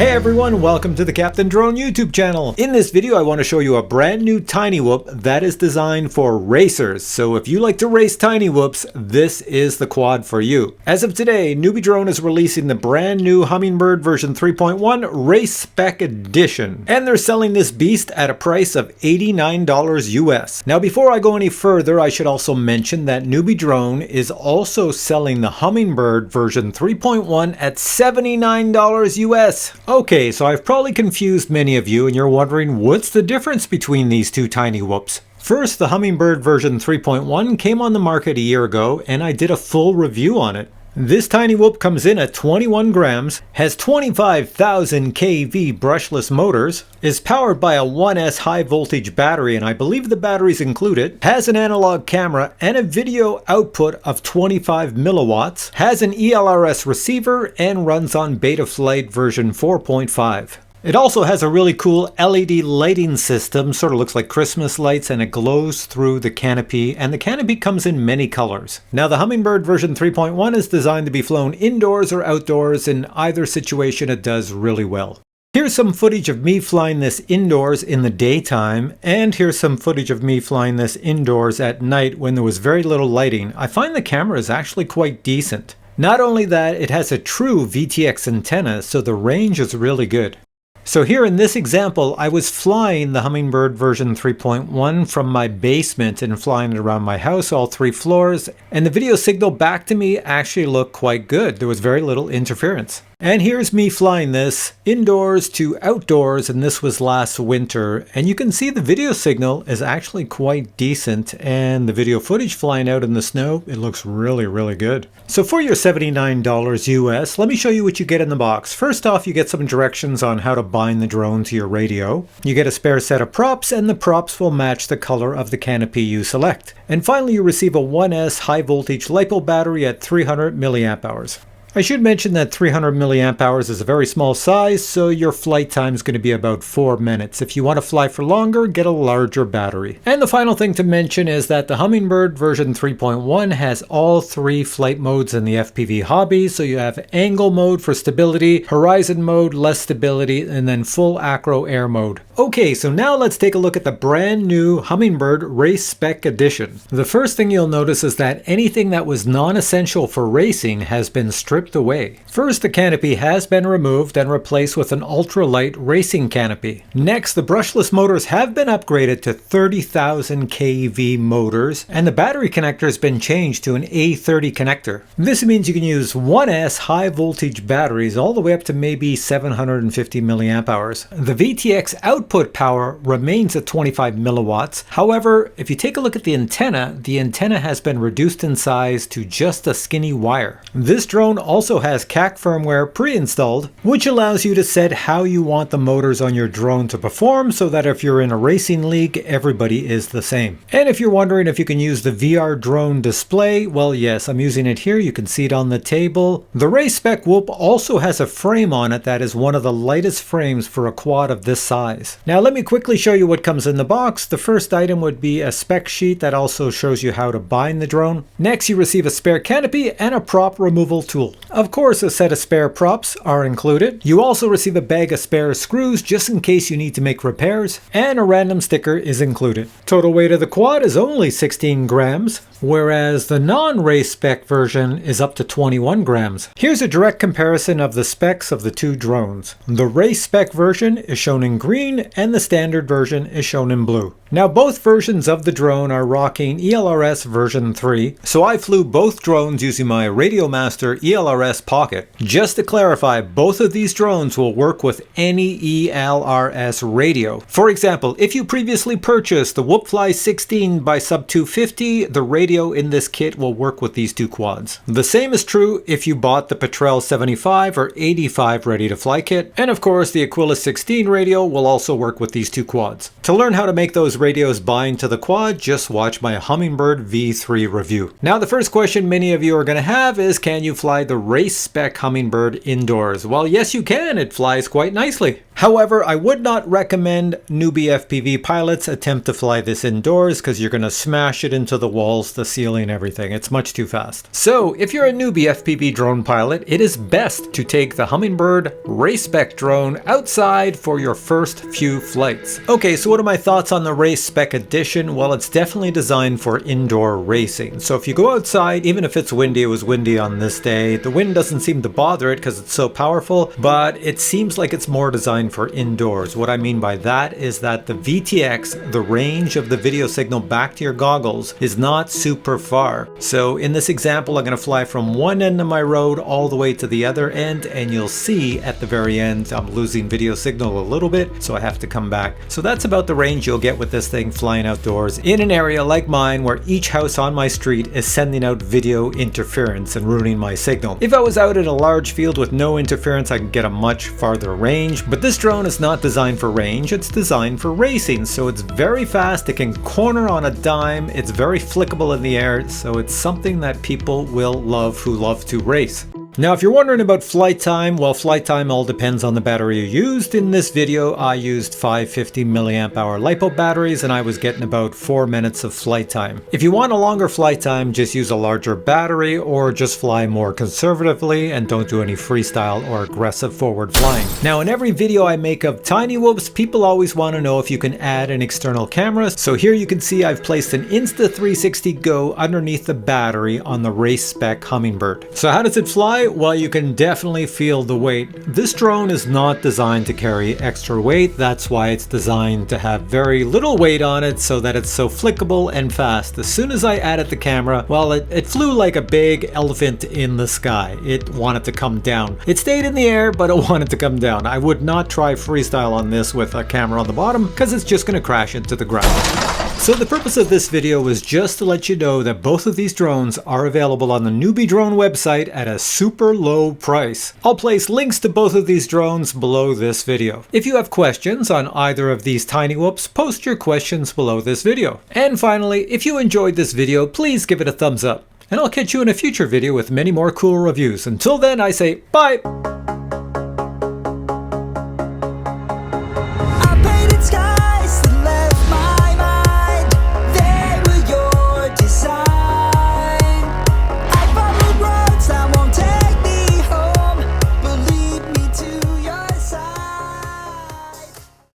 Hey everyone, welcome to the Captain Drone YouTube channel. In this video I want to show you a brand new Tinywhoop that is designed for racers. So if you like to race Tinywhoops, this is the quad for you. As of today, NewBeeDrone is releasing the brand new Hummingbird version 3.1 Race Spec Edition. And they're selling this beast at a price of $89 US. Now before I go any further, I should also mention that NewBeeDrone is also selling the Hummingbird version 3.1 at $79 US. Okay, so I've probably confused many of you and you're wondering what's the difference between these two Tinywhoops. First, the Hummingbird version 3.1 came on the market a year ago and I did a full review on it. This Tinywhoop comes in at 21 grams, has 25,000 kV brushless motors, is powered by a 1S high voltage battery, and I believe the battery's included, has an analog camera and a video output of 25 milliwatts, has an ELRS receiver, and runs on Betaflight version 4.5. It also has a really cool LED lighting system, sort of looks like Christmas lights, and it glows through the canopy, and the canopy comes in many colors. Now the Hummingbird version 3.1 is designed to be flown indoors or outdoors. In either situation it does really well. Here's some footage of me flying this indoors in the daytime, and here's some footage of me flying this indoors at night when there was very little lighting. I find the camera is actually quite decent. Not only that, it has a true VTX antenna, so the range is really good. So here in this example, I was flying the Hummingbird version 3.1 from my basement and flying it around my house, all 3 floors, and the video signal back to me actually looked quite good. There was very little interference. And here's me flying this indoors to outdoors, and this was last winter, and you can see the video signal is actually quite decent, and the video footage flying out in the snow, it looks really good. So for your $79 US, let me show you what you get in the box. First off, you get some directions on how to bind the drone to your radio. You get a spare set of props, and the props will match the color of the canopy you select. And finally, you receive a 1S high voltage LiPo battery at 300 milliamp hours. I should mention that 300 milliamp hours is a very small size, so your flight time is going to be about 4 minutes. If you want to fly for longer, get a larger battery. And the final thing to mention is that the Hummingbird version 3.1 has all 3 flight modes in the FPV hobby. So you have angle mode for stability, horizon mode, less stability, and then full acro air mode. Okay, so now let's take a look at the brand new Hummingbird Race Spec Edition. The first thing you'll notice is that anything that was non-essential for racing has been stripped away. First, the canopy has been removed and replaced with an ultralight racing canopy. Next, the brushless motors have been upgraded to 30,000 kV motors, and the battery connector has been changed to an A30 connector. This means you can use 1S high voltage batteries all the way up to maybe 750 milliamp hours. The VTX output power remains at 25 milliwatts. However, if you take a look at the antenna has been reduced in size to just a skinny wire. This drone also has CAC firmware pre-installed, which allows you to set how you want the motors on your drone to perform so that if you're in a racing league, everybody is the same. And if you're wondering if you can use the VR drone display, well yes, I'm using it here. You can see it on the table. The Race Spec Whoop also has a frame on it that is one of the lightest frames for a quad of this size. Now let me quickly show you what comes in the box. The first item would be a spec sheet that also shows you how to bind the drone. Next, you receive a spare canopy and a prop removal tool. Of course, a set of spare props are included. You also receive a bag of spare screws just in case you need to make repairs, and a random sticker is included. Total weight of the quad is only 16 grams, whereas the non-race spec version is up to 21 grams. Here's a direct comparison of the specs of the two drones. The race spec version is shown in green and the standard version is shown in blue. Now both versions of the drone are rocking ELRS version 3, so I flew both drones using my Radiomaster ELRS Pocket. Just to clarify, both of these drones will work with any ELRS radio. For example, if you previously purchased the Whoopfly 16 by Sub 250, the radio in this kit will work with these two quads. The same is true if you bought the Petrel 75 or 85 ready to fly kit, and of course the Aquila 16 radio will also work with these two quads. To learn how to make those radios bind to the quad, just watch my Hummingbird V3 review. Now the first question many of you are going to have is, can you fly the race spec Hummingbird indoors? Well, yes you can, it flies quite nicely. However, I would not recommend newbie FPV pilots attempt to fly this indoors because you're going to smash it into the walls, the ceiling, everything. It's much too fast. So if you're a newbie FPV drone pilot, it is best to take the Humminbird Race Spec drone outside for your first few flights. Okay, so what are my thoughts on the Race Spec edition? Well, it's definitely designed for indoor racing. So if you go outside, even if it's windy, it was windy on this day, the wind doesn't seem to bother it because it's so powerful, but it seems like it's more designed for indoors. What I mean by that is that the VTX, the range of the video signal back to your goggles, is not super far. So in this example, I'm going to fly from one end of my road all the way to the other end, and you'll see at the very end I'm losing video signal a little bit, so I have to come back. So that's about the range you'll get with this thing flying outdoors in an area like mine where each house on my street is sending out video interference and ruining my signal. If I was out in a large field with no interference, I could get a much farther range, but this drone is not designed for range, it's designed for racing. So it's very fast, it can corner on a dime, it's very flickable in the air, so it's something that people will love who love to race. Now, if you're wondering about flight time, well, flight time all depends on the battery you used. In this video, I used 550 milliamp hour LiPo batteries, and I was getting about 4 minutes of flight time. If you want a longer flight time, just use a larger battery or just fly more conservatively and don't do any freestyle or aggressive forward flying. Now, in every video I make of Tinywhoops, people always want to know if you can add an external camera. So here you can see I've placed an Insta360 Go underneath the battery on the Race Spec Humminbird. So how does it fly? Well, you can definitely feel the weight. This drone is not designed to carry extra weight. That's why it's designed to have very little weight on it so that it's so flickable and fast. As soon as I added the camera, well, it flew like a big elephant in the sky. It wanted to come down. It stayed in the air, but it wanted to come down. I would not try freestyle on this with a camera on the bottom because it's just going to crash into the ground. So the purpose of this video was just to let you know that both of these drones are available on the NewBeeDrone website at a super low price. I'll place links to both of these drones below this video. If you have questions on either of these Tinywhoops, post your questions below this video. And finally, if you enjoyed this video, please give it a thumbs up. And I'll catch you in a future video with many more cool reviews. Until then, I say bye!